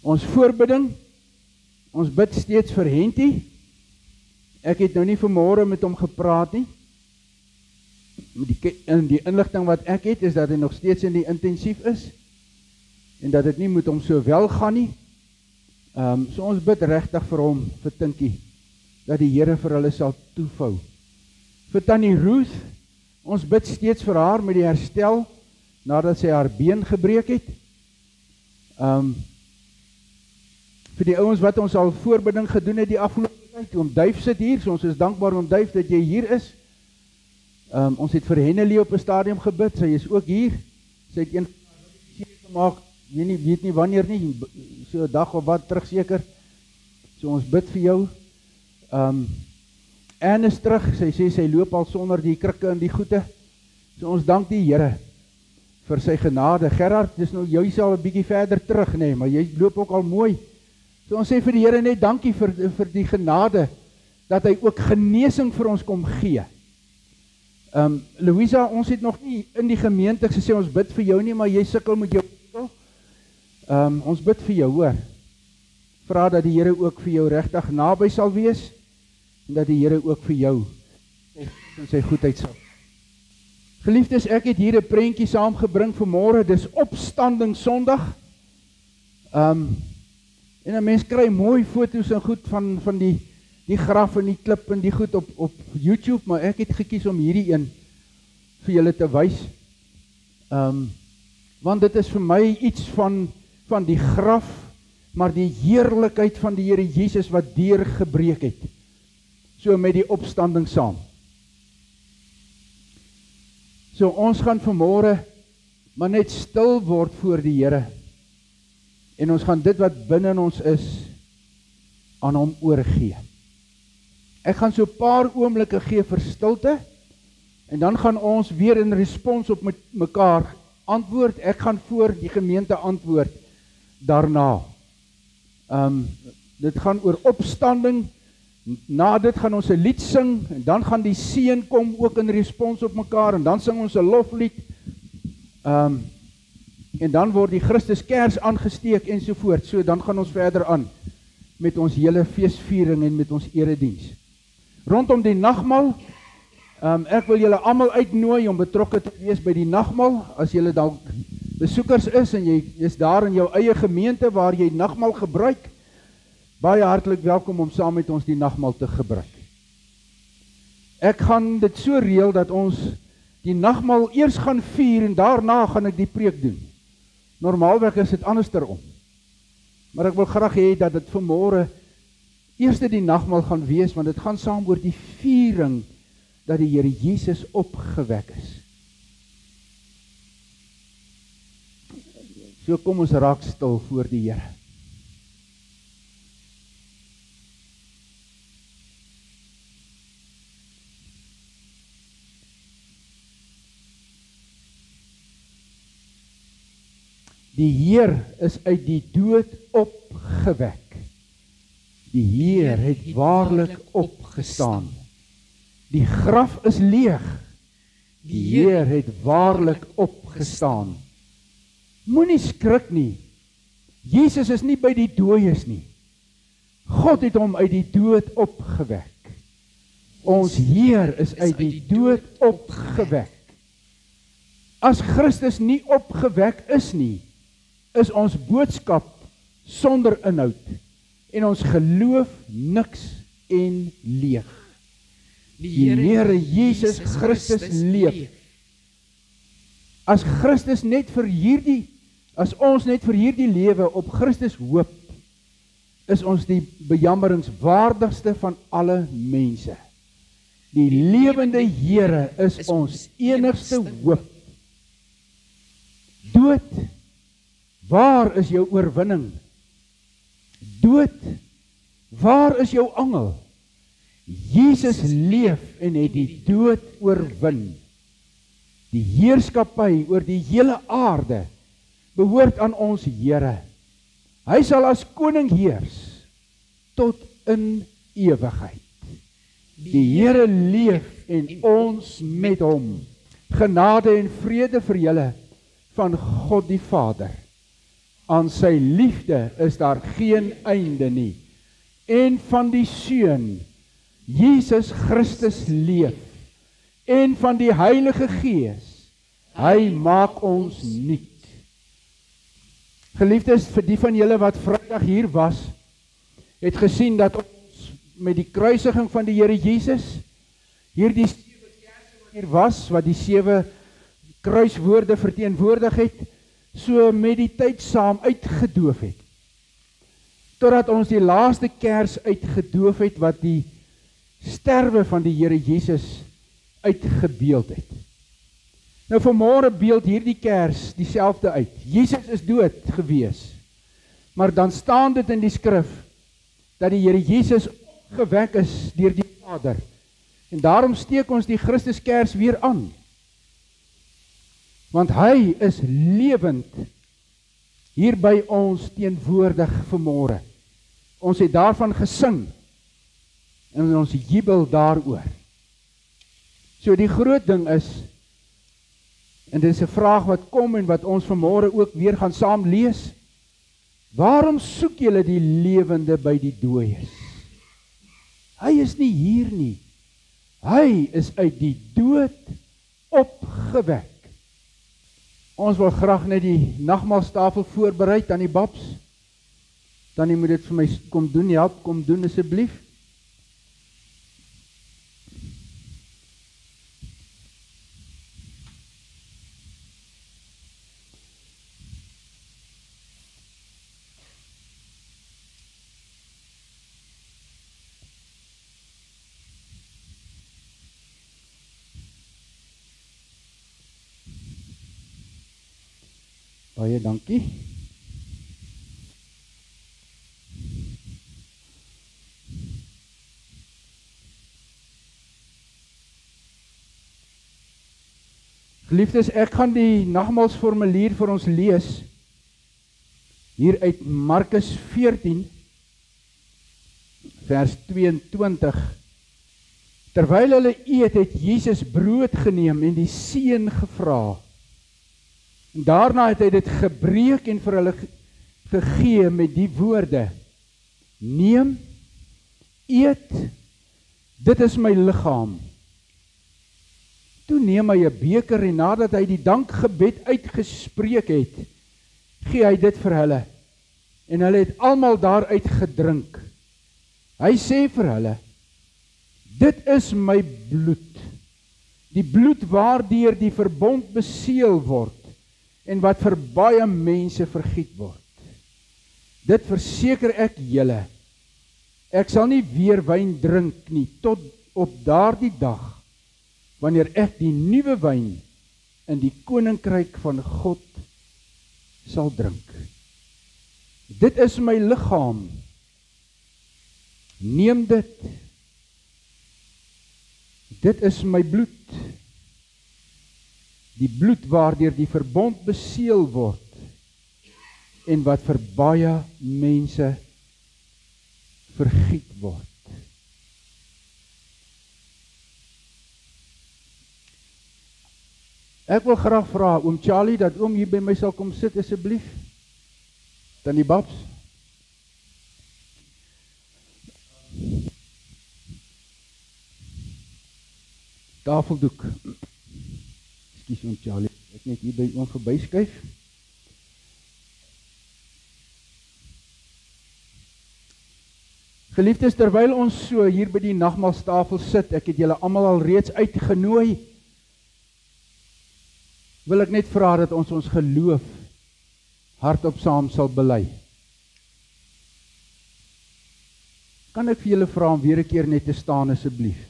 Ons voorbidding, ons bid steeds vir Henty. Ek het nou nie vanmôre met hom gepraat nie. Die inligting wat ek het, is dat hy nog steeds in die intensief is, en dat dit nie met hom so wel gaan nie. So ons bid regtig vir hom, vir Tinkie, dat die Here vir hulle sal toevou. Vir Tannie Ruth, ons bid steeds vir haar met die herstel, nadat sy haar been gebreek het. Vir die ouens wat ons al voorbidding gedoen het die afgelope tyd, Oom Duif sit hier, so ons is dankbaar Oom Duif dat jy hier is. Ons het vir Hennelie op 'n stadium gebid, sy is ook hier. Sy het een gemaak, weet nie wanneer nie, so 'n dag of wat terug seker. So ons bid vir jou. Anne is terug, sy sê sy loop al sonder die krikke en die goede. So ons dank die Here vir sy genade. Gerard, dis nou jy sal 'n bietjie verder terug, nee, maar jy loop ook al mooi. So ons sê vir die Here net dankie vir die genade, dat hy ook genesing vir ons kom gee. Louisa, ons het nog nie in die gemeente gesê ons bid vir jou nie, maar jy sukkel met jou. Ons bid vir jou, hoor. Vra dat die Here ook vir jou regtig naby sal wees, en dat die Here ook vir jou in sy goedheid sal. Geliefdes, ek het hier 'n prentjie saamgebring vanmôre, dis Opstanding Sondag. En 'n mens kry mooi foto's en goed van die graf en die klip en die goed op YouTube, maar ek het gekies om hierdie een vir julle te wys. Want dit is vir my iets van die graf, maar die heerlikheid van die Here Jesus wat deurgebreek het. So met die opstanding saam. So ons gaan vanmôre maar net stil word voor die Here. En ons gaan dit wat binne in ons is aan hom oorgee. Ek gaan so 'n paar oomblikke gee vir stilte, en dan gaan ons weer in respons op met mekaar antwoord. Ek gaan voor die gemeente antwoord daarna. Dit gaan oor opstanding. Na dit gaan ons 'n lied sing, en dan gaan die seën kom ook in respons op mekaar, en dan sing ons 'n loflied. En dan word die Christuskers aangesteek ensovoort. So dan gaan ons verder aan met ons hele feesviering en met ons erediens. Rondom die nagmaal, ek wil julle almal uitnooi om betrokke te wees by die nagmaal. As julle dalk besoekers is en jy is daar in jou eie gemeente waar jy nagmaal gebruik, baie hartlik welkom om saam met ons die nagmaal te gebruik. Ek gaan dit so reël dat ons die nagmaal eers gaan vier en daarna gaan ek die preek doen. Normaalweg is dit andersom. Maar ek wil graag hê dat dit vanmôre eers die nagmaal gaan wees, want dit gaan saam oor die viering dat die Here Jesus opgewek is. So kom ons raak stil voor die Here. Die Heer is uit die dood opgewek. Die Heer het waarlik opgestaan. Die graf is leeg. Die Heer het waarlik opgestaan. Moenie skrik nie. Jesus is nie by die dooies nie. God het hom uit die dood opgewek. Ons Heer is uit die dood opgewek. As Christus nie opgewek is nie, is ons boodskap sonder inhoud en ons geloof niks en leeg. Die Here Jesus Christus leef. As Christus net vir hierdie, as ons net vir hierdie lewe op Christus hoop, is ons die bejammeringswaardigste van alle mense. Die lewende Here is ons enigste hoop. Dood, waar is jou oorwinning? Dood, waar is jou angel? Jesus leef en het die dood oorwin. Die heerskappy oor die hele aarde behoort aan ons Here. Hy sal as koning heers tot in ewigheid. Die Here leef en ons met hom. Genade en vrede vir julle van God die Vader, Aan sy liefde is daar geen einde nie. En van die Seun, Jesus Christus leef. En van die Heilige Gees, hy maak ons nuut. Geliefdes, vir die van julle wat Vrydag hier was, het gesien dat ons met die kruisiging van die Here Jesus, hierdie 7 kerse wat hier was, wat die 7 kruiswoorde verteenwoordig het, so met die tyd saam uitgedoof het. Totdat ons die laaste kers uitgedoof het, wat die sterwe van die Here Jesus uitgebeeld het. Nou vanmôre beeld hierdie kers dieselfde uit. Jesus is dood gewees. Maar dan staan dit in die skrif dat die Here Jesus opgewek is deur die Vader. En daarom steek ons die Christuskers weer aan. Want hy is lewend hier by ons teenwoordig vanmôre. Ons het daarvan gesing en ons jubel daaroor. So die groot ding is, en dit is 'n vraag wat kom en wat ons vanmôre ook weer gaan saam lees, waarom soek julle die lewende by die dooies? Hy is nie hier nie. Hy is uit die dood opgewek. Ons wil graag net die nagmaalstafel voorberei, Tannie Babs. Tannie moet dit vir my kom doen, help, kom doen asseblief. Baie dankie. Geliefdes, ek gaan die nagmaalsformulier vir ons lees, hier uit Markus 14, vers 22. Terwyl hulle eet, het Jesus brood geneem en die seën gevra. En daarna het hy dit gebreek en vir hulle gegee met die woorde: Neem, eet, dit is my liggaam. Toe neem hy 'n beker en nadat hy die dankgebed uitgespreek het, gee hy dit vir hulle. En hulle het almal daaruit gedrink. Hy sê vir hulle: Dit is my bloed, die bloed waardeur die verbond beseël word en wat vir baie mense vergiet word. Dit verseker ek julle, ek sal nie weer wyn drink nie, tot op daardie dag, wanneer ek die nuwe wyn in die koninkryk van God sal drink. Dit is my liggaam, neem dit. Dit is my bloed, die bloed waardeur die verbond beseël word en wat vir baie mense vergiet word. Ek wil graag vra oom Charlie dat oom hier by my sal kom sit asseblief. Tannie Babs. Tafeldoek. Ekskuus oom Charlie, ek net hier by oom verbyskuif. Geliefdes, terwyl ons so hier by die nagmaalstafel sit, ek het julle almal al reeds uitgenooi, wil ek net vra dat ons geloof hardop saam sal bely. Kan ek vir julle vra om weer 'n keer net te staan asseblief?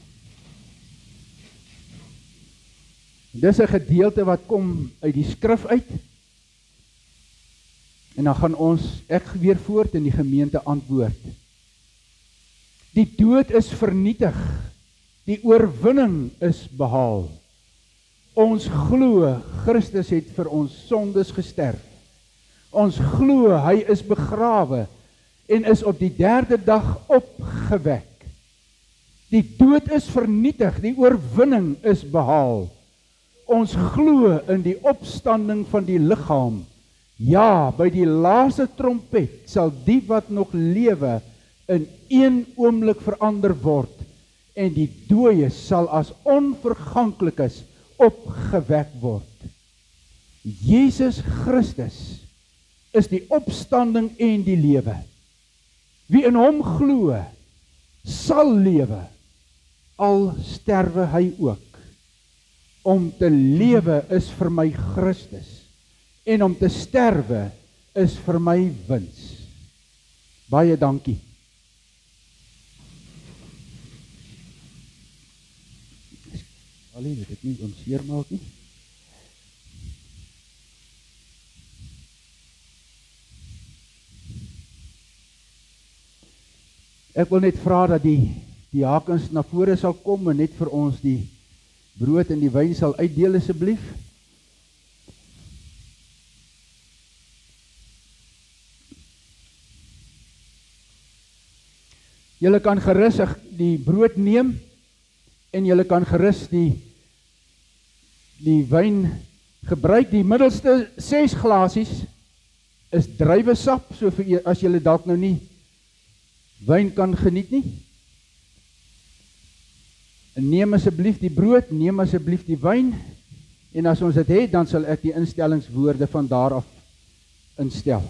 Dis 'n gedeelte wat kom uit die skrif uit. En dan gaan ek weer voort in die gemeente antwoord. Die dood is vernietig. Die oorwinning is behaal. Ons glo Christus het vir ons sondes gesterf. Ons glo hy is begrawe en is op die 3de dag opgewek. Die dood is vernietig, die oorwinning is behaal. Ons glo in die opstanding van die liggaam Ja, by die laaste trompet sal die wat nog lewe in een oomblik verander word en die dooies sal as onverganklikes opgewek word. Jesus Christus is die opstanding en die lewe. Wie in hom glo, sal lewe, al sterwe hy ook. Om te lewe is vir my Christus, en om te sterwe is vir my wins. Baie dankie. Allee, wil ek nie ons seer maak nie. Ek wil net vra dat die diakens na vore sal kom en net vir ons die brood en die wyn sal uitdeel asseblief. Julle kan gerus die brood neem en julle kan gerus die wyn gebruik. Die middelste 6 glasies is druiwesap, so vir as julle dalk nou nie wyn kan geniet nie. En neem asseblief die brood, neem asseblief die wyn, en as ons dit het, dan sal ek die instellingswoorde van daar af instel.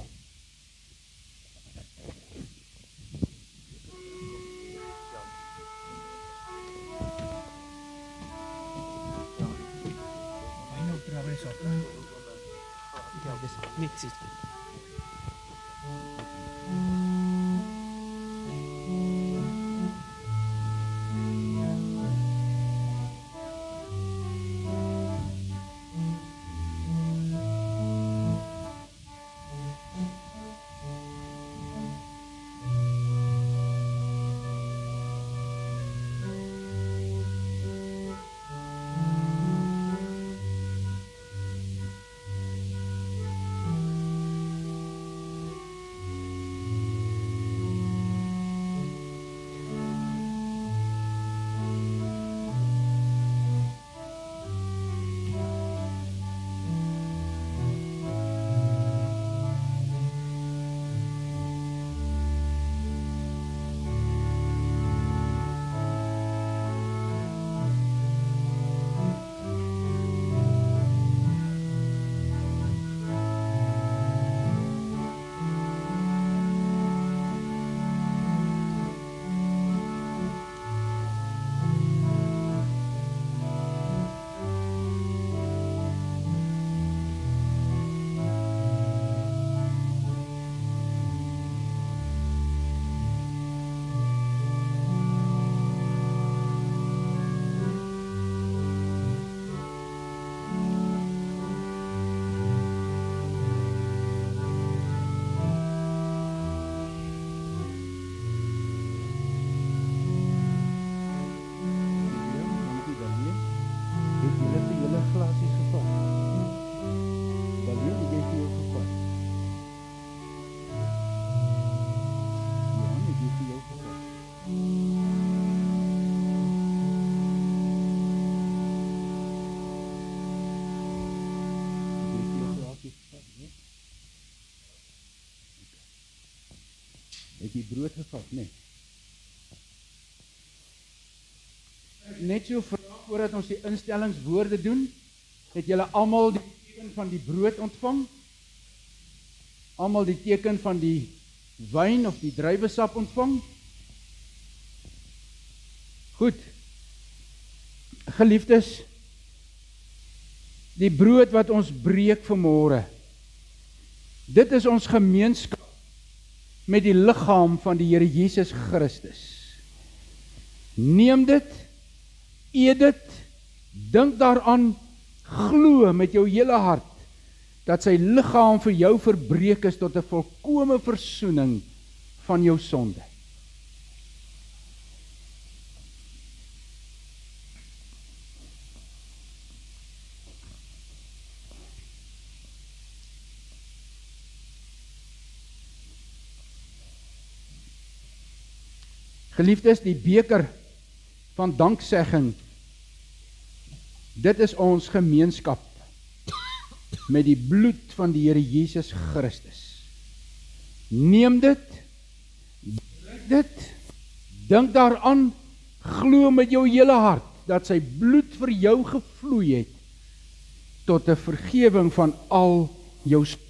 Het die brood gevat, nee. Net so vraag voordat ons die instellingswoorde doen, het julle almal die teken van die brood ontvang? Almal die teken van die wyn of die druiwesap ontvang? Goed. Geliefdes, die brood wat ons breek vanmôre, dit is ons gemeenskap met die liggaam van die Here Jesus Christus. Neem dit, eet dit, dink daaraan, glo met jou hele hart, dat sy liggaam vir jou verbreek is tot 'n volkome versoening van jou sonde. Geliefdes, die beker van danksegging, dit is ons gemeenskap. met die bloed van die Here Jesus Christus. Neem dit, drink dit, dink daaraan, glo met jou hele hart, dat sy bloed vir jou gevloei het, tot 'n vergewing van al jou sonde.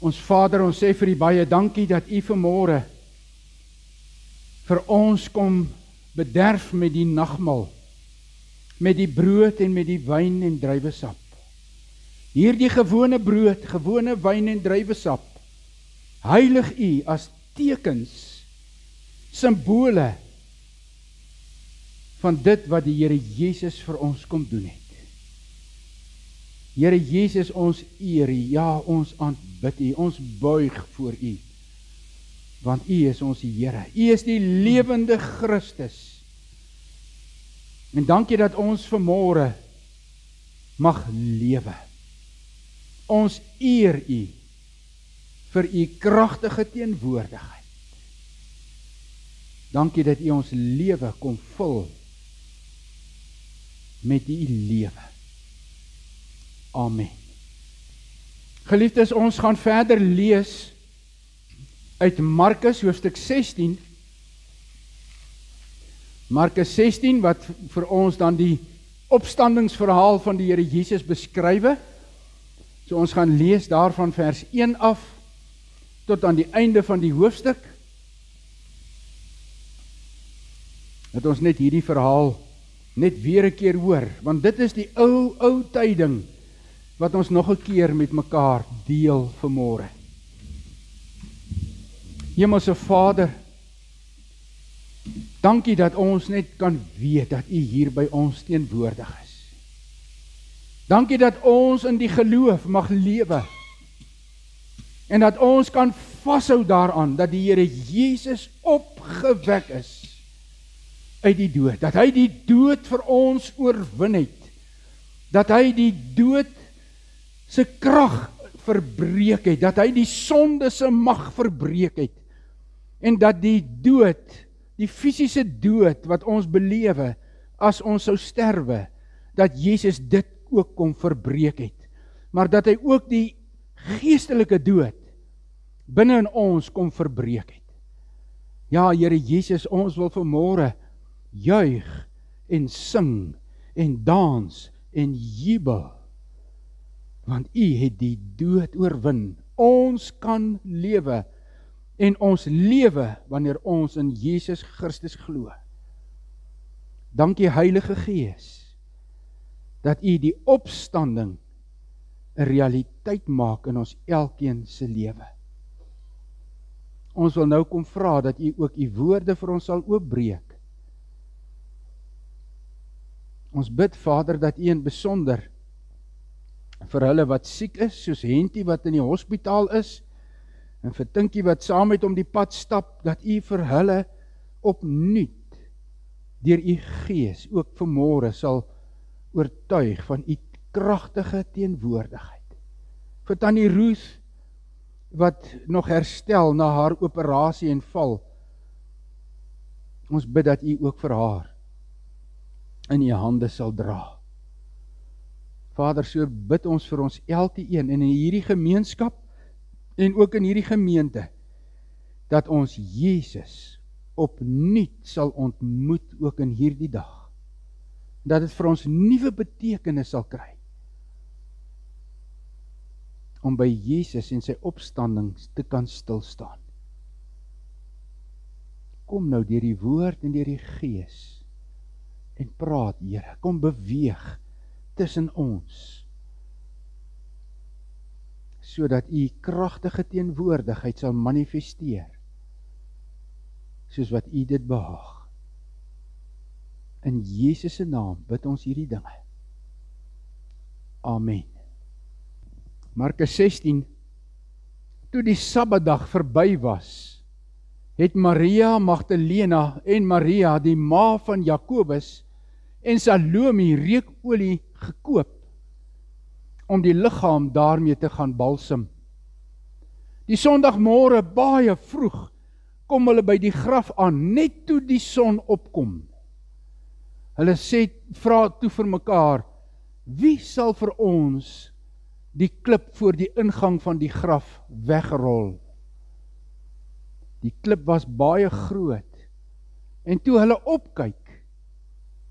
Ons Vader, ons sê vir U baie dankie dat U vanmôre vir ons kom bederf met die nagmaal, met die brood en met die wyn en druiwesap. Hierdie gewone brood, gewone wyn en druiwesap, heilig U as tekens, simbole van dit wat die Here Jesus vir ons kom doen het. Here Jesus, ons eer U, ja, ons aanbid U, ons buig voor U, want U is ons Here, U is die lewende Christus. En dankie dat ons vanmôre mag lewe. Ons eer U vir U kragtige teenwoordigheid. Dankie dat U ons lewe kom vul met U lewe. Amen. Geliefdes, ons gaan verder lees uit Markus hoofstuk 16. Markus 16 wat vir ons dan die opstandingsverhaal van die Here Jesus beskrywe. So ons gaan lees daarvan vers 1 af tot aan die einde van die hoofstuk. Dat ons net hierdie verhaal net weer 'n keer hoor, want dit is die ou tyding wat ons nog 'n keer met mekaar deel vanmôre. Hemelse Vader, dankie dat ons net kan weet dat U hier by ons teenwoordig is. Dankie dat ons in die geloof mag lewe en dat ons kan vashou daaraan dat die Here Jesus opgewek is uit die dood, dat hy die dood vir ons oorwin het, dat hy die dood se krag verbreek het, dat hy die sonde se mag verbreek het, en dat die dood, die fisiese dood wat ons belewe, as ons sou sterwe, dat Jesus dit ook kom verbreek het, maar dat hy ook die geestelike dood binne in ons kom verbreek het. Ja, Here Jesus, ons wil vanmôre juig en sing en dans en jubel, want U het die dood oorwin. Ons kan lewe, en ons lewe wanneer ons in Jesus Christus glo. Dankie Heilige Gees, dat U die opstanding 'n realiteit maak in ons elkeen se lewe. Ons wil nou kom vra dat U ook U woorde vir ons sal oopbreek. Ons bid, Vader, dat U in besonder vir hulle wat siek is, soos Hentie wat in die hospitaal is, en vir Tinkie wat saam met hom die pad stap, dat U vir hulle opnuut deur U Gees ook vanmôre sal oortuig van U kragtige teenwoordigheid. Vir Tannie Ruth wat nog herstel na haar operasie en val, ons bid dat U ook vir haar in U hande sal dra. Vader, so bid ons vir ons elkeen en in hierdie gemeenskap en ook in hierdie gemeente, dat ons Jesus opnuut sal ontmoet ook in hierdie dag. Dat dit vir ons nuwe betekenis sal kry. Om by Jesus en sy opstanding te kan stilstaan. Kom nou deur die woord en deur die Gees en praat, Here. Kom beweeg tussen ons, sodat U kragtige teenwoordigheid sal manifesteer, soos wat U dit behaag. In Jesus se naam bid ons hierdie dinge. Amen. Markus 16, toe die Sabbatdag verby was, het Maria Magdalena en Maria, die ma van Jakobus, en Salome reukolie gekoop, om die liggaam daarmee te gaan balsem. Die Sondagmôre baie vroeg, kom hulle by die graf aan, net toe die son opkom. Hulle vra toe vir mekaar, wie sal vir ons die klip voor die ingang van die graf wegrol? Die klip was baie groot, en toe hulle opkyk,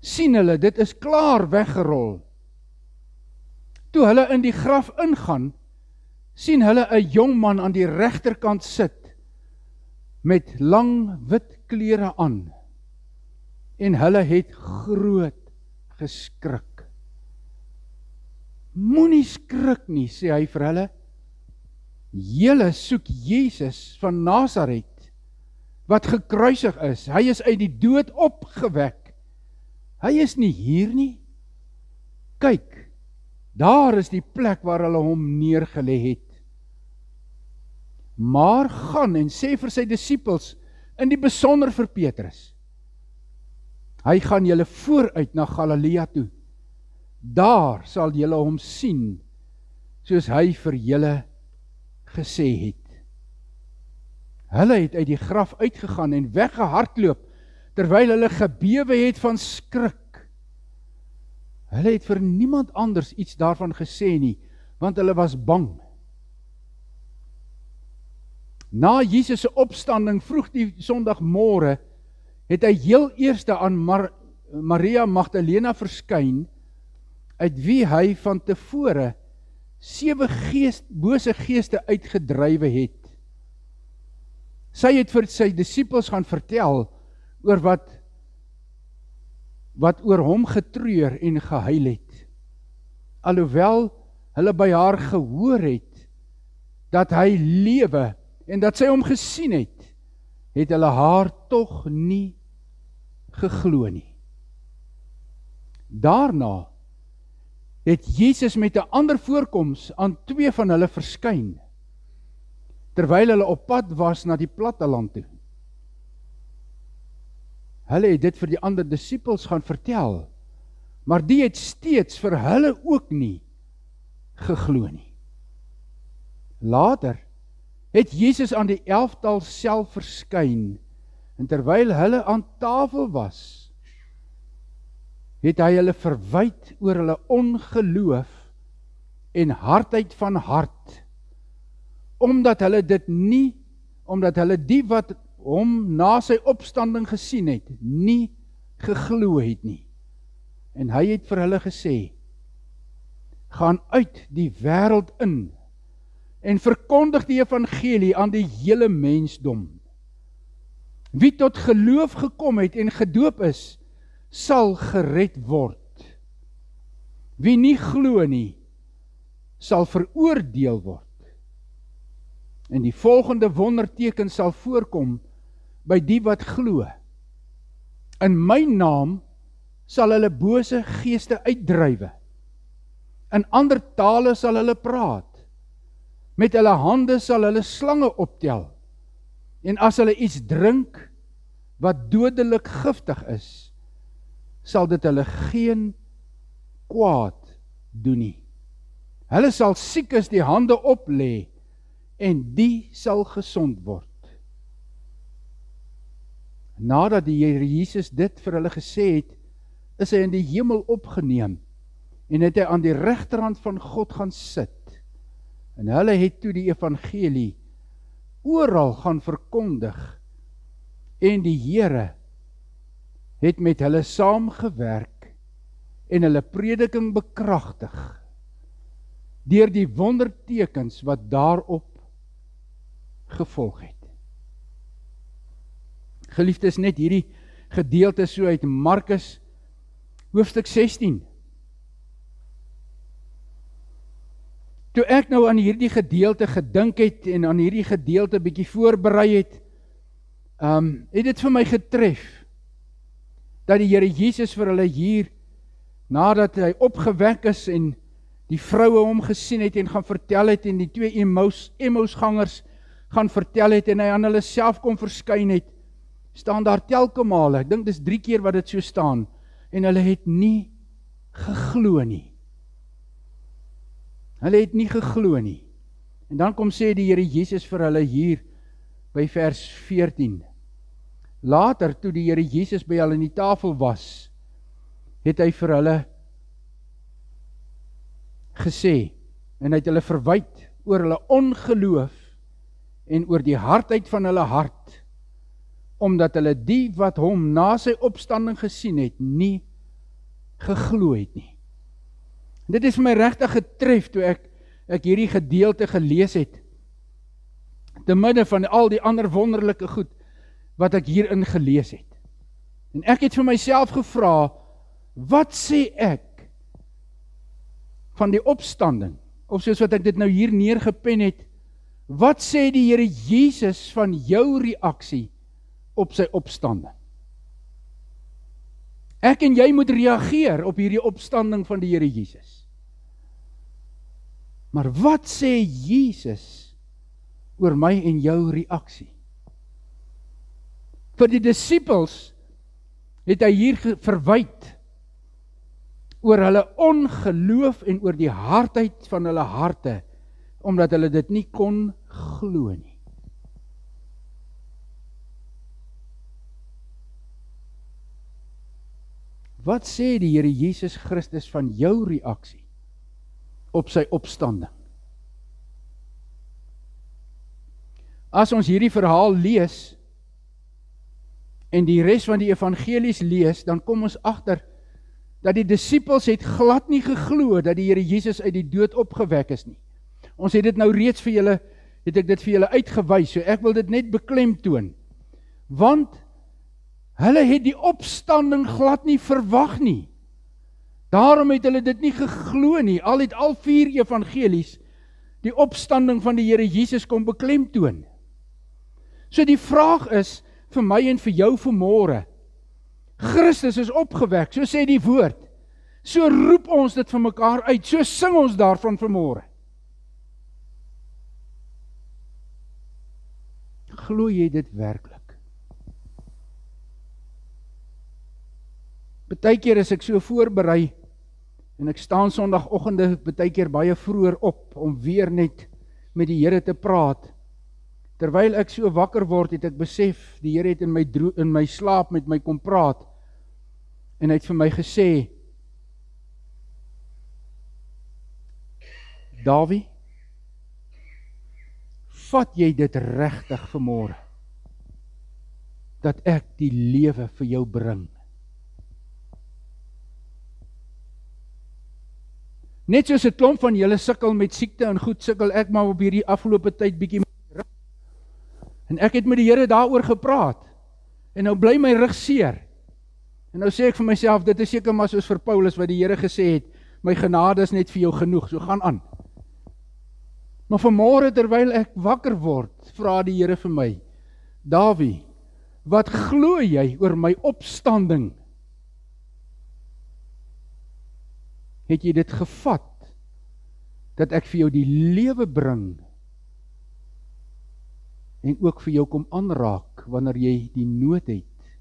sien hulle, dit is klaar weggerol. Toe hulle in die graf ingaan, sien hulle 'n jong man aan die regterkant sit, met lang wit klere aan, en hulle het groot geskrik. Moenie skrik nie, sê hy vir hulle. Julle soek Jesus van Nasaret, wat gekruisig is. Hy is uit die dood opgewek. Hy is nie hier nie. Kyk, daar is die plek waar hulle hom neergelê het. Maar gaan en sê vir sy disippels, in die besonder vir Petrus, hy gaan julle vooruit na Galilea toe. Daar sal julle hom sien, soos hy vir julle gesê het. Hulle het uit die graf uitgegaan en weggehardloop, terwyl hulle gebewe het van skrik. Hulle het vir niemand anders iets daarvan gesê nie, want hulle was bang. Na Jesus se opstanding vroeg die Sondagmôre, het hy heel eerste aan Maria Magdalena verskyn, uit wie hy van tevore 7 bose geeste uitgedrywe het. Sy het vir sy disippels gaan vertel oor wat oor hom getreur en gehuil het. Alhoewel hulle by haar gehoor het dat hy lewe en dat sy hom gesien het, het hulle haar tog nie geglo nie. Daarna het Jesus met 'n ander voorkoms aan 2 van hulle verskyn, terwyl hulle op pad was na die platteland toe. Hulle het dit vir die ander disippels gaan vertel, maar die het steeds vir hulle ook nie geglo nie. Later het Jesus aan die 11-tal self verskyn, en terwyl hulle aan tafel was, het hy hulle verwyd oor hulle ongeloof en hardheid van hart, omdat hulle die wat hom na sy opstanding gesien het, nie geglo het nie. En hy het vir hulle gesê, gaan uit die wêreld in, en verkondig die evangelie aan die hele mensdom. Wie tot geloof gekom het en gedoop is, sal gered word. Wie nie glo nie, sal veroordeel word. En die volgende wonderteken sal voorkom by die wat glo. In my naam sal hulle bose geeste uitdrywe. In ander tale sal hulle praat. Met hulle hande sal hulle slange optel. En as hulle iets drink wat dodelik giftig is, sal dit hulle geen kwaad doen nie. Hulle sal siekes die hande oplê, en die sal gesond word. Nadat die Here Jesus dit vir hulle gesê het, is hy in die hemel opgeneem, en het hy aan die regterhand van God gaan sit. En hulle het toe die evangelie oral gaan verkondig, en die Here het met hulle saamgewerk, en hulle prediking bekragtig, deur die wondertekens wat daarop gevolg het. Geliefdes, net hierdie gedeelte so uit Markus hoofstuk 16. Toe ek nou aan hierdie gedeelte gedink het en aan hierdie gedeelte bietjie voorberei het, het dit vir my getref dat die Here Jesus vir hulle hier, nadat hy opgewek is en die vroue hom gesien het en gaan vertel het, en die 2 Emmausgangers gaan vertel het, en hy aan hulle self kom verskyn het, staan daar telke male, ek dink dis 3 keer wat dit so staan, en hulle het nie geglo nie. Hulle het nie geglo nie. En dan kom sê die Here Jesus vir hulle hier, by vers 14, later, toe die Here Jesus by hulle in die tafel was, het hy vir hulle gesê, en hy het hulle verwyd oor hulle ongeloof en oor die hardheid van hulle hart, omdat hulle die wat hom na sy opstanding gesien het, nie geglo het nie. En dit is vir my regtig getref toe ek hierdie gedeelte gelees het, te midde van al die ander wonderlike goed wat ek hierin gelees het. En ek het vir myself gevra, wat sê ek van die opstanding, of soos wat ek dit nou hier neergepen het, wat sê die Here Jesus van jou reaksie op sy opstanding? Ek en jy moet reageer op hierdie opstanding van die Here Jesus. Maar wat sê Jesus oor my en jou reaksie? Vir die disippels het hy hier verwyd oor hulle ongeloof en oor die hardheid van hulle harte, omdat hulle dit nie kon glo nie. Wat sê die Here Jesus Christus van jou reaksie op sy opstanding? As ons hierdie verhaal lees en die res van die evangelies lees, dan kom ons agter dat die disippels het glad nie geglo dat die Here Jesus uit die dood opgewek is nie. Ons het dit nou reeds vir julle, het ek dit vir julle uitgewys, so ek wil dit net beklemtoon. Want hulle het die opstanding glad nie verwag nie. Daarom het hulle dit nie geglo nie, al het al 4 evangelies die opstanding van die Here Jesus kom beklemtoon. So die vraag is vir my en vir jou vanmôre, Christus is opgewek, so sê die woord, so roep ons dit vir mekaar uit, so sing ons daarvan vanmôre. Glo jy dit werklik? Partykeer as ek so voorberei, en ek staan Sondagoggende partykeer baie vroeër op, om weer net met die Here te praat. Terwyl ek so wakker word, het ek besef, die Here het in my slaap met my kom praat, en hy het vir my gesê, Dawie, vat jy dit regtig vanmôre, dat ek die lewe vir jou bring? Net soos 'n klomp van julle sukkel met siekte en goed, sukkel ek maar op hierdie afgelope tyd bietjie met rug. En ek het met die Here daaroor gepraat, en nou bly my rug seer. En nou sê ek vir myself, dit is seker maar soos vir Paulus wat die Here gesê het, my genade is net vir jou genoeg, so gaan aan. Maar vanmôre terwyl ek wakker word, vra die Here vir my, Dawie, wat glo jy oor my opstanding? Het jy dit gevat, dat ek vir jou die lewe bring, en ook vir jou kom aanraak, wanneer jy die nood het,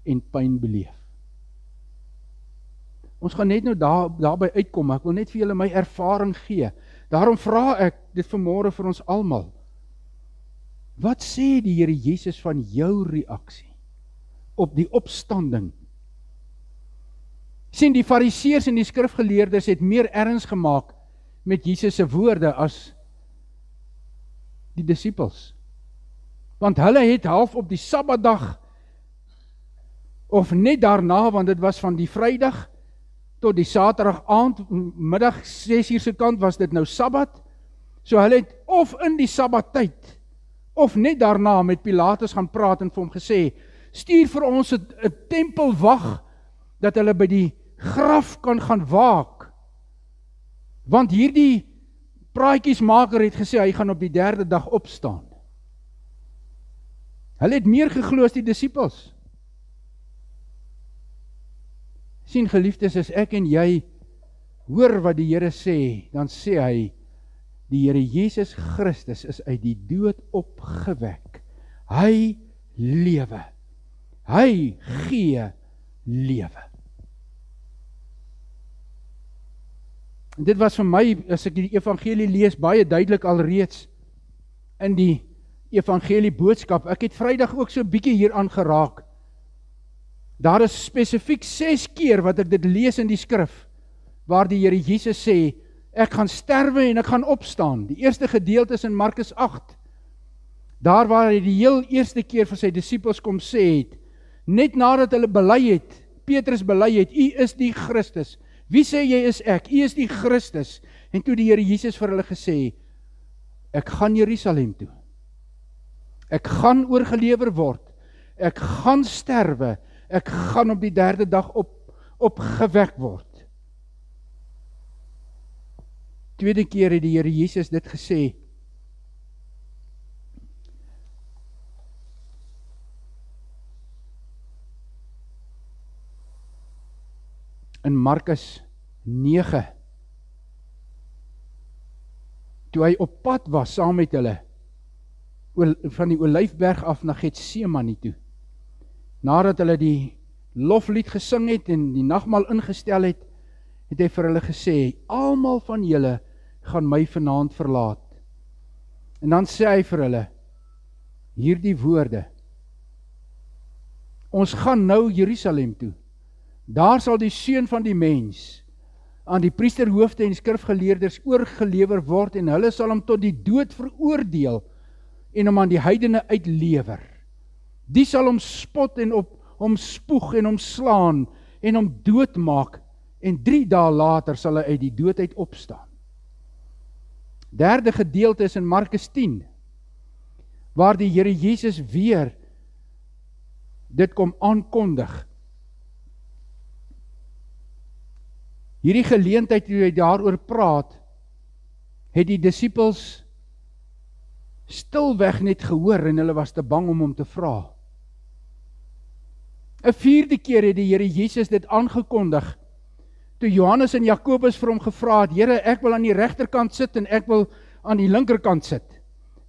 en pyn beleef? Ons gaan net nou daarby uitkom, ek wil net vir julle my ervaring gee. Daarom vra ek dit vanmôre vir ons almal. Wat sê die Here Jesus van jou reaksie op die opstanding? Sien, die fariseërs en die skrifgeleerdes het meer erns gemaak met Jesus se woorde as die disippels. Want hulle het half op die Sabbatdag, of net daarna, want dit was van die Vrydag tot die Saterdag aand, middag 6:00 se kant was dit nou Sabbat. So hulle het of in die Sabbattyd, of net daarna met Pilatus gaan praat en vir hom gesê, stuur vir ons 'n tempelwag, dat hulle by die graf kan gaan waak. Want hierdie praatjiesmaker het gesê, hy gaan op die 3de dag opstaan. Hulle het meer geglo as die disippels. Sien geliefdes, as ek en jy hoor wat die Here sê, dan sê hy, die Here Jesus Christus is uit die dood opgewek. Hy lewe. Hy gee lewe. En dit was vir my, as ek die evangelie lees, baie duidelik alreeds in die evangelie boodskap. Ek het Vrydag ook so 'n bietjie hier aangeraak. Daar is spesifiek 6 keer wat ek dit lees in die skrif, waar die Here Jesus sê, ek gaan sterwe en ek gaan opstaan. Die eerste gedeelte is in Markus 8. Daar waar hy die heel eerste keer vir sy disippels kom sê het, net nadat hulle bely het, Petrus bely het, U is die Christus. Wie sê jy is ek? U is die Christus. En toe die Here Jesus vir hulle gesê, ek gaan Jerusalem toe. Ek gaan oorgelewer word. Ek gaan sterwe. Ek gaan op die 3de dag opgewek word. Tweede keer het die Here Jesus dit gesê. In Markus 9. Toe hy op pad was saam met hulle, van die Olyfberg af na Getsemane toe. Nadat hulle die loflied gesing het en die nagmaal ingestel het, het hy vir hulle gesê, almal van julle gaan my vanaand verlaat. En dan sê hy vir hulle, hierdie woorde, ons gaan nou Jerusalem toe. Daar sal die Seun van die mens aan die priesterhoofde en skrifgeleerdes oorgelewer word en hulle sal hom tot die dood veroordeel en hom aan die heidene uitlewer. Die sal hom spot en op hom spoeg en hom slaan en hom doodmaak en 3 dae later sal hy uit die dood uit opstaan. Derde gedeelte is in Markus 10, waar die Here Jesus weer dit kom aankondig. Hierdie geleentheid toe hy daaroor praat, het die disippels stilweg net gehoor en hulle was te bang om hom te vra. 'n 4de keer het die Here Jesus dit aangekondig, toe Johannes en Jakobus vir hom gevra het, Here, ek wil aan die regterkant sit en ek wil aan die linkerkant sit,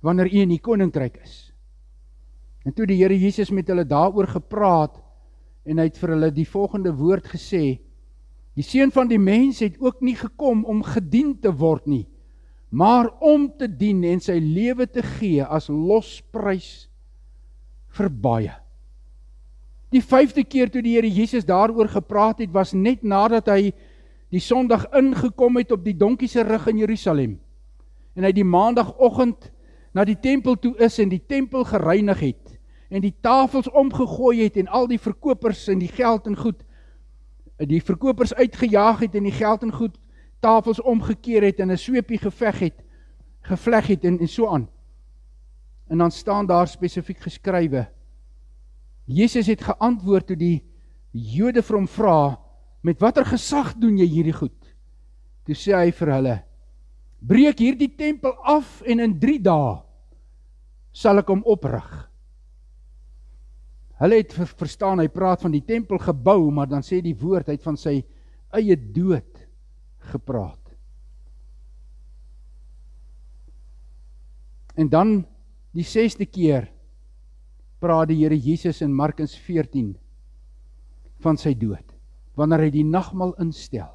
wanneer U in die koninkryk is. En toe die Here Jesus met hulle daaroor gepraat, en hy het vir hulle die volgende woord gesê, die Seun van die mens het ook nie gekom om gedien te word nie, maar om te dien en sy lewe te gee as losprys vir baie. Die 5de keer toe die Here Jesus daaroor gepraat het, was net nadat hy die Sondag ingekom het op die donkie se rug in Jerusalem. En hy die maandagoggend na die tempel toe is en die tempel gereinig het, en die tafels omgegooi het en al die verkopers en die geld en goed, die verkopers uitgejaag het en die geld en goed tafels omgekeer het en 'n sweepie gevleg het en so aan. En dan staan daar spesifiek geskrywe, Jesus het geantwoord toe die Jode vir hom vra, met watter gesag doen jy hierdie goed? Toe sê hy vir hulle, breek hierdie tempel af en in 3 dae sal ek hom oprig. Hulle het verstaan, hy praat van die tempel gebou, maar dan sê die woord, hy het van sy eie dood gepraat. En dan die 6de keer praat die Here Jesus in Markus 14 van sy dood, wanneer hy die nagmaal instel.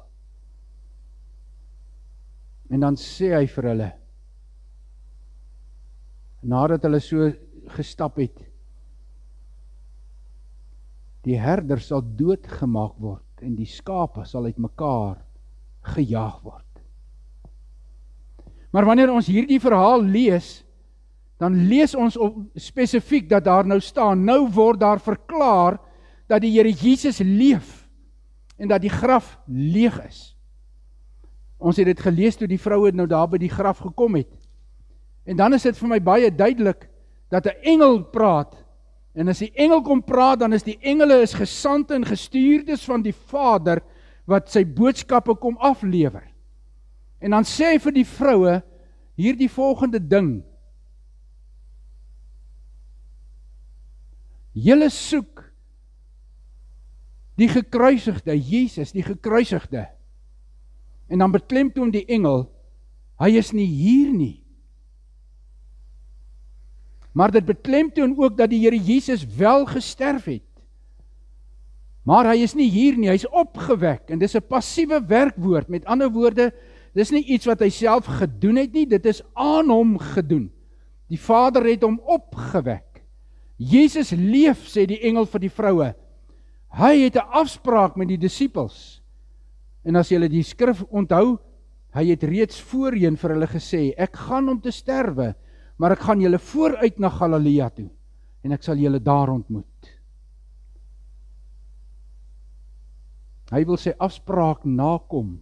En dan sê hy vir hulle, nadat hulle so gestap het, die herder sal doodgemaak word en die skape sal uit mekaar gejaag word. Maar wanneer ons hierdie verhaal lees, dan lees ons spesifiek dat daar nou staan, nou word daar verklaar dat die Here Jesus leef en dat die graf leeg is. Ons het dit gelees toe die vroue nou daar by die graf gekom het. En dan is dit vir my baie duidelik dat 'n engel praat. En as die engel kom praat, dan is die engele is gesande en gestuurdes van die Vader wat sy boodskappe kom aflewer. En dan sê hy vir die vroue hierdie volgende ding. Julle soek die gekruisigde, Jesus, die gekruisigde. En dan beklemtoon die engel, hy is nie hier nie. Maar dit beklemtoon ook dat die Here Jesus wel gesterf het. Maar hy is nie hier nie, hy is opgewek, en dis 'n passiewe werkwoord, met ander woorde, dis nie iets wat hy self gedoen het nie, dit is aan hom gedoen. Die Vader het hom opgewek. Jesus leef, sê die engel vir die vroue. Hy het 'n afspraak met die disippels. En as julle die skrif onthou, hy het reeds voorheen vir hulle gesê, ek gaan om te sterwe, maar ek gaan julle vooruit na Galilea toe, en ek sal julle daar ontmoet. Hy wil sy afspraak nakom.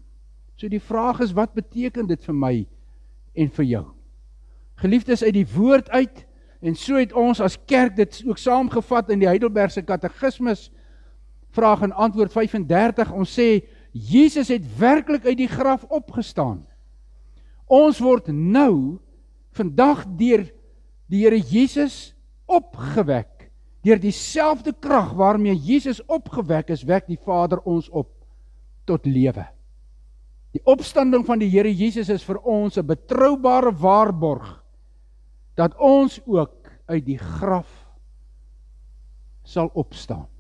So die vraag is, wat beteken dit vir my en vir jou? Geliefdes, uit die woord uit, en so het ons as kerk dit ook saamgevat in die Heidelbergse Katekismus, vraag en antwoord 35, ons sê, Jesus het werklik uit die graf opgestaan. Ons word nou, vandag deur die Here Jesus opgewek. Deur dieselfde krag waarmee Jesus opgewek is, wek die Vader ons op tot lewe. Die opstanding van die Here Jesus is vir ons 'n betroubare waarborg, dat ons ook uit die graf sal opstaan.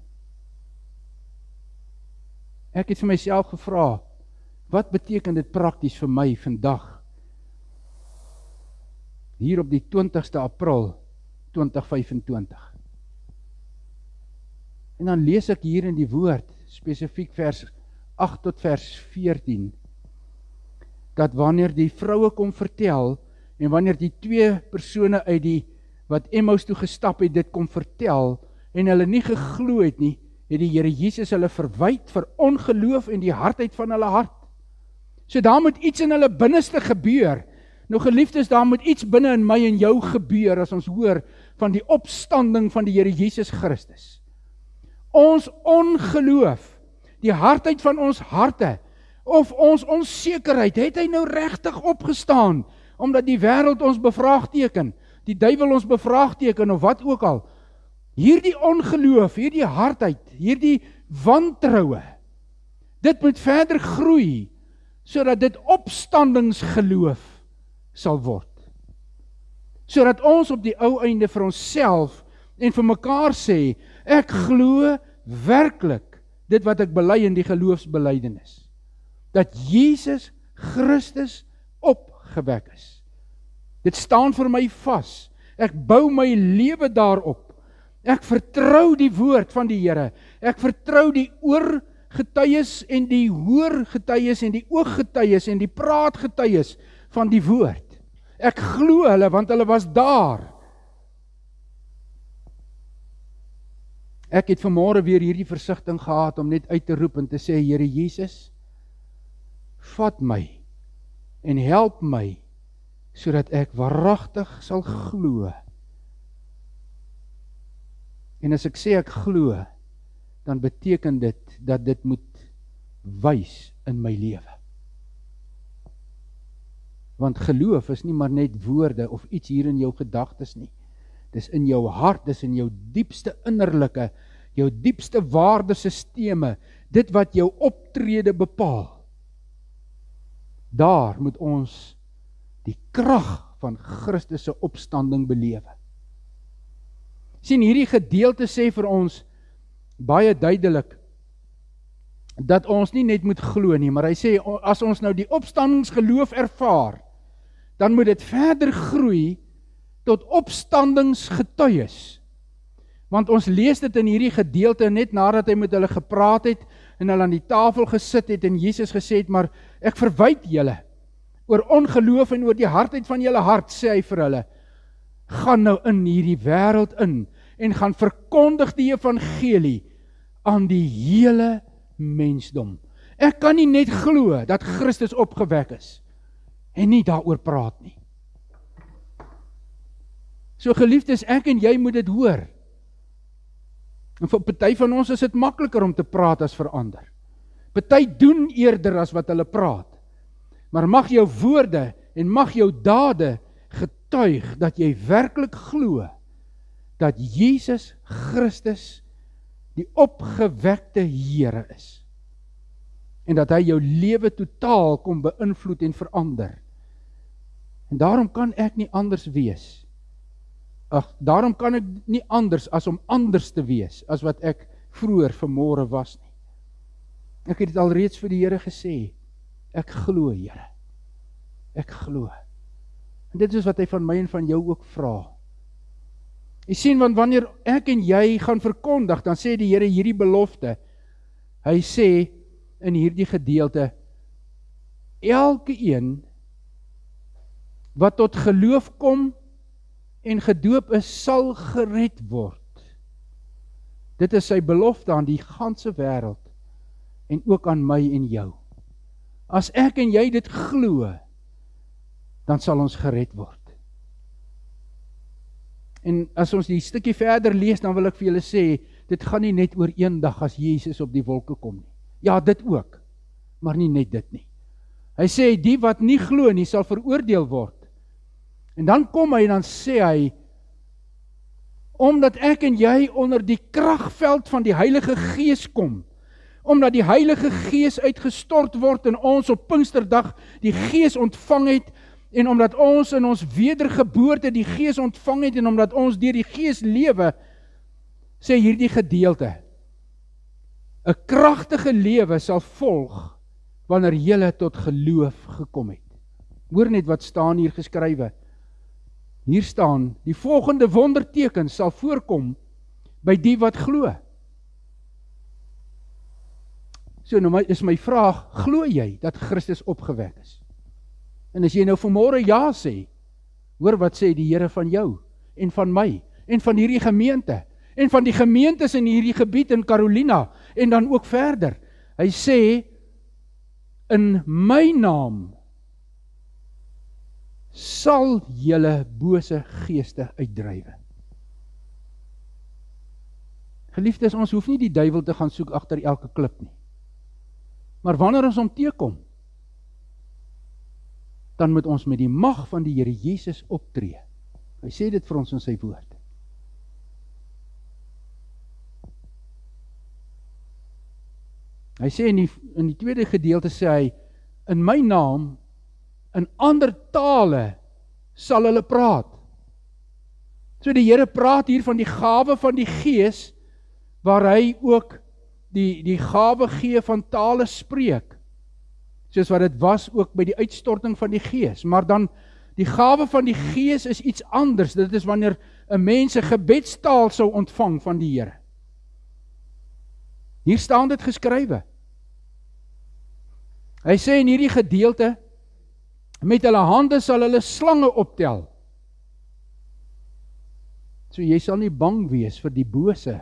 Ek het vir myself gevra, wat beteken dit prakties vir my vandag? Hier op die 20ste April 2025. En dan lees ek hier in die woord, spesifiek vers 8 tot vers 14, dat wanneer die vroue kom vertel, en wanneer die twee persone uit die, wat Emmaus toe gestap het, dit kom vertel, en hulle nie geglo het nie, het die Here Jesus hulle verwyd vir ongeloof en die hardheid van hulle hart. So daar moet iets in hulle binneste gebeur. Nou geliefdes, daar moet iets binne in my en jou gebeur, as ons hoor van die opstanding van die Here Jesus Christus. Ons ongeloof, die hardheid van ons harte, of ons onsekerheid, het hy nou regtig opgestaan, omdat die wêreld ons bevraagteken, die duiwel ons bevraagteken, of wat ook al. Hierdie ongeloof, hierdie hardheid, hierdie wantroue, dit moet verder groei, sodat dit opstandingsgeloof sal word. Sodat ons op die ou einde vir onsself en vir mekaar sê, ek glo werklik dit wat ek bely in die geloofsbelydenis, dat Jesus Christus opgewek is. Dit staan vir my vas. Ek bou my lewe daarop. Ek vertrou die woord van die Here. Ek vertrou die oorgetuies en die hoorgetuies en die ooggetuies en die praatgetuies van die woord. Ek glo hulle, want hulle was daar. Ek het vanmôre weer hierdie versigtiging gehad om net uit te roep en te sê, Here Jesus, vat my en help my, sodat ek waaragtig sal glo. En as ek sê ek glo, dan beteken dit dat dit moet wys in my lewe. Want geloof is nie maar net woorde of iets hier in jou gedagtes nie. Dis in jou hart, dis in jou diepste innerlike, jou diepste waardesisteme, dit wat jou optrede bepaal. Daar moet ons die krag van Christus se opstanding belewe. Sien, hierdie gedeelte sê vir ons baie duidelik dat ons nie net moet glo nie, maar hy sê as ons nou die opstandingsgeloof ervaar, dan moet dit verder groei tot opstandingsgetuies. Want ons lees dit in hierdie gedeelte net nadat hy met hulle gepraat het en hulle aan die tafel gesit het en Jesus gesê het, maar ek verwyd julle oor ongeloof en oor die hardheid van julle hart, sê hy vir hulle, gaan nou in hierdie wêreld in en gaan verkondig die evangelie aan die hele mensdom. Ek kan nie net glo dat Christus opgewek is en nie daaroor praat nie. So geliefdes, ek en jy moet dit hoor. En vir party van ons is dit makliker om te praat as vir ander. Party doen eerder as wat hulle praat. Maar mag jou woorde en mag jou dade getuig dat jy werklik glo dat Jesus Christus die opgewekte Here is. en dat hy jou lewe totaal kom beïnvloed en verander. En daarom kan ek nie anders wees. Daarom kan ek nie anders as om anders te wees, as wat ek vroeër vanmôre was nie. Ek het dit al reeds vir die Here gesê, ek glo, Here. Ek glo. En dit is wat hy van my en van jou ook vra. Jy sien, want wanneer ek en jy gaan verkondig, dan sê die Here hierdie belofte. Hy sê in hierdie gedeelte, elke een wat tot geloof kom en gedoop is, sal gered word. Dit is sy belofte aan die ganse wêreld en ook aan my en jou. As ek en jy dit glo, dan sal ons gered word. En as ons die stukkie verder lees, dan wil ek vir julle sê, dit gaan nie net oor een dag as Jesus op die wolke kom nie. Ja, dit ook, maar nie net dit nie. Hy sê, die wat nie glo nie, sal veroordeel word. En dan kom hy en dan sê hy, omdat ek en jy onder die kragveld van die Heilige Gees kom, omdat die Heilige Gees uitgestort word en ons op Pinksterdag die Gees ontvang het, en omdat ons in ons wedergeboorte die Gees ontvang het, en omdat ons deur die Gees lewe, sê hierdie gedeelte, 'n kragtige lewe sal volg, wanneer julle tot geloof gekom het. Hoor net wat staan hier geskrywe. Hier staan, die volgende wonderteken sal voorkom by die wat glo. So nou is my vraag, glo jy dat Christus opgewek is? En as jy nou vanmôre ja sê, hoor wat sê die Here van jou, en van my, en van hierdie gemeente, en van die gemeentes in hierdie gebied in Carolina, en dan ook verder. Hy sê, in my naam sal julle bose geeste uitdrywe. Geliefdes, ons hoef nie die duiwel te gaan soek agter elke klip nie. Maar wanneer ons hom teekom, dan moet ons met die mag van die Here Jesus optree. Hy sê dit vir ons in sy woord. Hy sê in die tweede gedeelte sê hy, in my naam, in ander tale sal hulle praat. So die Here praat hier van die gawe van die Gees, waar hy ook die gawe gee van tale spreek, soos wat dit was ook by die uitstorting van die Gees. Maar dan, die gawe van die Gees is iets anders. Dit is wanneer 'n mens 'n gebedstaal sou ontvang van die Here. Hier staan dit geskrywe. Hy sê in hierdie gedeelte, met hulle hande sal hulle slange optel. So jy sal nie bang wees vir die bose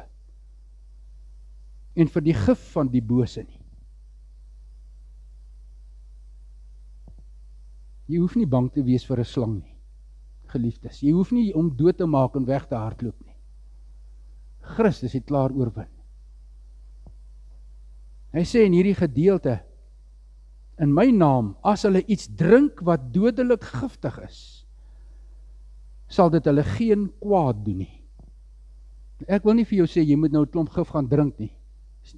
en vir die gif van die bose nie. Jy hoef nie bang te wees vir 'n slang nie, geliefdes. Jy hoef nie om dood te maak en weg te hardloop nie. Christus het klaar oorwin. Hy sê in hierdie gedeelte, in my naam, as hulle iets drink wat dodelik giftig is, sal dit hulle geen kwaad doen nie. Ek wil nie vir jou sê, jy moet nou 'n klomp gif gaan drink nie.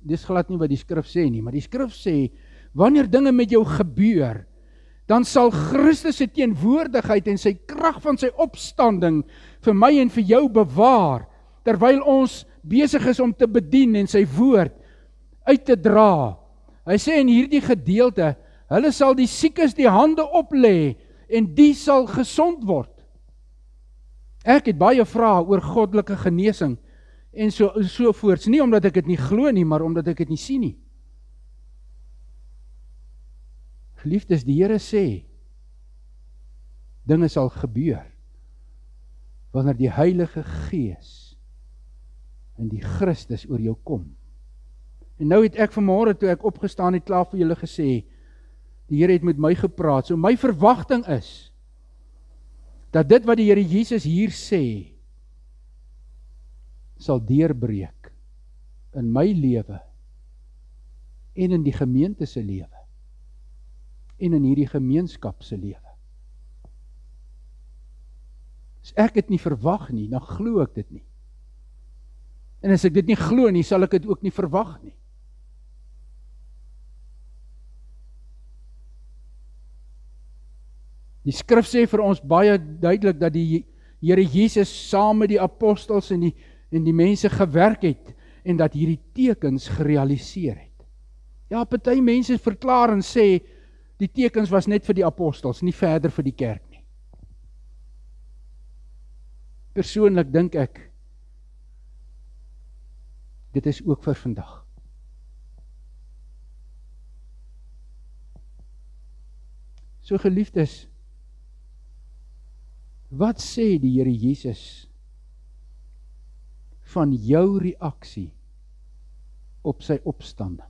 Dis glad nie wat die skrif sê nie, maar die skrif sê, wanneer dinge met jou gebeur, dan sal Christus se teenwoordigheid en sy krag van sy opstanding vir my en vir jou bewaar, terwyl ons besig is om te bedien en sy woord uit te dra. Hy sê in hierdie gedeelte, hulle sal die siekes die hande oplê en die sal gesond word. Ek het baie vrae oor goddelike genesing en so voorts, nie omdat ek dit nie glo nie, maar omdat ek dit nie sien nie. Geliefdes, die Here sê, dinge sal gebeur, wanneer die Heilige Gees en die Christus oor jou kom. En nou het ek vanmôre, toe ek opgestaan het, klaar vir julle gesê, die Here het met my gepraat, so my verwagting is, dat dit wat die Here Jesus hier sê, sal deurbreek in my lewe, en in die gemeente se lewe, en in hierdie gemeenskap se lewe. As ek dit nie verwag nie, dan glo ek dit nie. En as ek dit nie glo nie, sal ek dit ook nie verwag nie. Die skrif sê vir ons baie duidelik dat die Here Jesus saam met die apostels en die mense gewerk het en dat hierdie tekens gerealiseer het. Ja, party mense verklaar en sê die tekens was net vir die apostels, nie verder vir die kerk nie. Persoonlik dink ek dit is ook vir vandag. So geliefdes, wat sê die Here Jesus van jou reaksie op sy opstanding?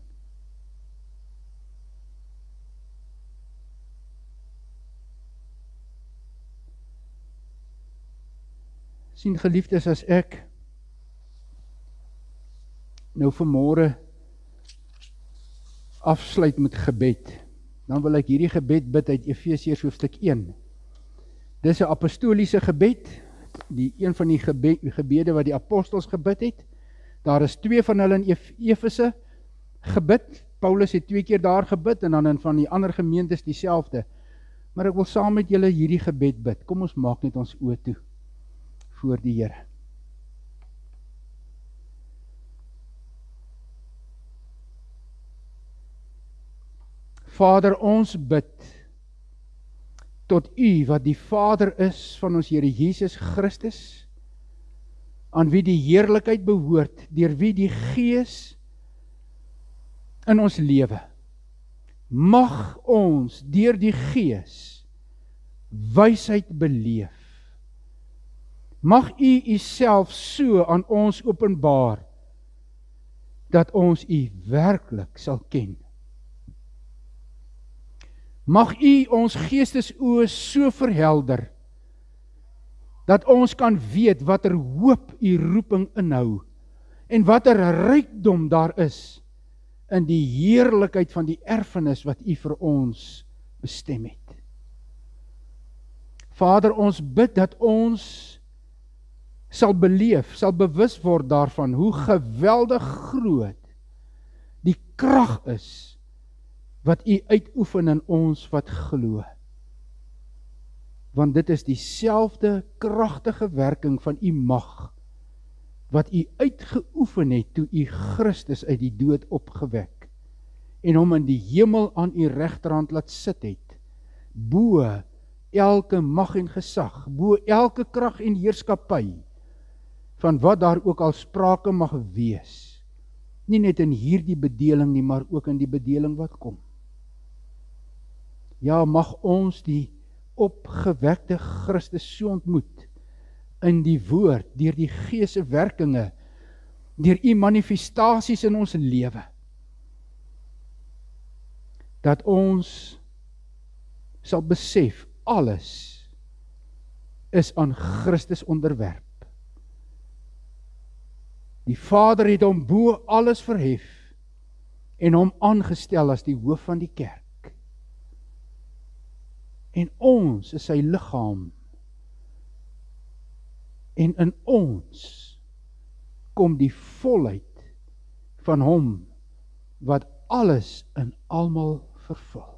Sien geliefdes, as ek nou vanmôre afsluit met gebed, dan wil ek hierdie gebed bid uit Efesiërs hoofstuk 1. Dis 'n apostoliese gebed, die een van die gebede wat die apostels gebid het. Daar is 2 van hulle in Efese gebid. Paulus het 2 keer daar gebid en dan in van die ander gemeentes dieselfde. Maar ek wil saam met julle hierdie gebed bid. Kom ons maak net ons oë toe voor die Here. Vader, ons bid tot U wat die Vader is van ons Here Jesus Christus, aan wie die heerlikheid behoort, deur wie die Gees in ons lewe. Mag ons deur die Gees wysheid beleef. Mag U Uself so aan ons openbaar, dat ons U werklik sal ken. Mag U ons geestesoë so verhelder, dat ons kan weet watter hoop U roeping inhou, en watter rykdom daar is, in die heerlikheid van die erfenis wat U vir ons bestem het. Vader, ons bid dat ons sal beleef, sal bewus word daarvan, hoe geweldig groot die krag is, wat U uitoefen in ons wat glo. Want dit is dieselfde kragtige werking van U mag, wat U uitgeoefen het toe U Christus uit die dood opgewek, en hom in die hemel aan U regterhand laat sit het, bo elke mag en gesag, bo elke krag en heerskappy, van wat daar ook al sprake mag wees, nie net in hierdie bedeling nie, maar ook in die bedeling wat kom. Ja, mag ons die opgewekte Christus so ontmoet, in die woord, deur die Gees se werkinge, deur U manifestasies in ons lewe, dat ons sal besef, alles is aan Christus onderwerp. Die Vader het hom bo alles verhef, en hom aangestel as die hoof van die kerk. En ons is sy liggaam, en in ons kom die volheid van hom, wat alles in almal vervul.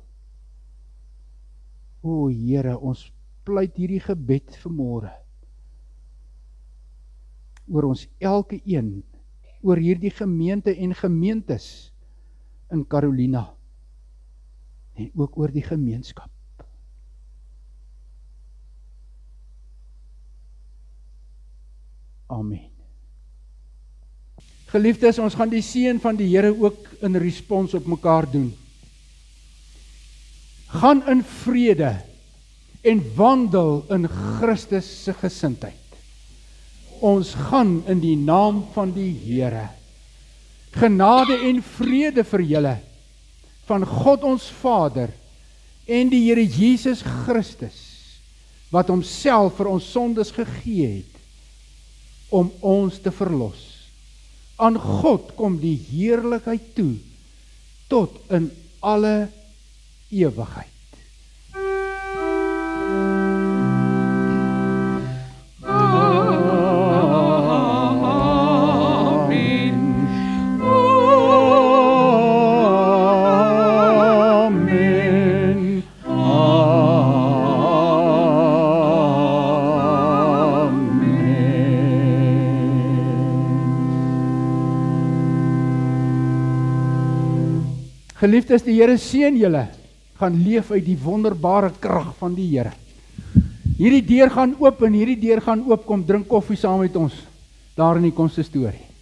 O Here, ons pleit hierdie gebed vanmôre, oor ons elke een, oor hierdie gemeente en gemeentes in Carolina, en ook oor die gemeenskap. Amen. Geliefdes, ons gaan die seën van die Here ook in respons op mekaar doen. Gaan in vrede en wandel in Christus se gesindheid. Ons gaan in die naam van die Here. Genade en vrede vir julle van God ons Vader en die Here Jesus Christus, wat homself vir ons sondes gegee het, om ons te verlos. Aan God kom die heerlikheid toe, tot in alle ewigheid. Geliefdes, die Here seën julle, gaan leef uit die wonderbare krag van die Here. Hierdie deur gaan oop en hierdie deur gaan oop, kom drink koffie saam met ons, daar in die konsistorie.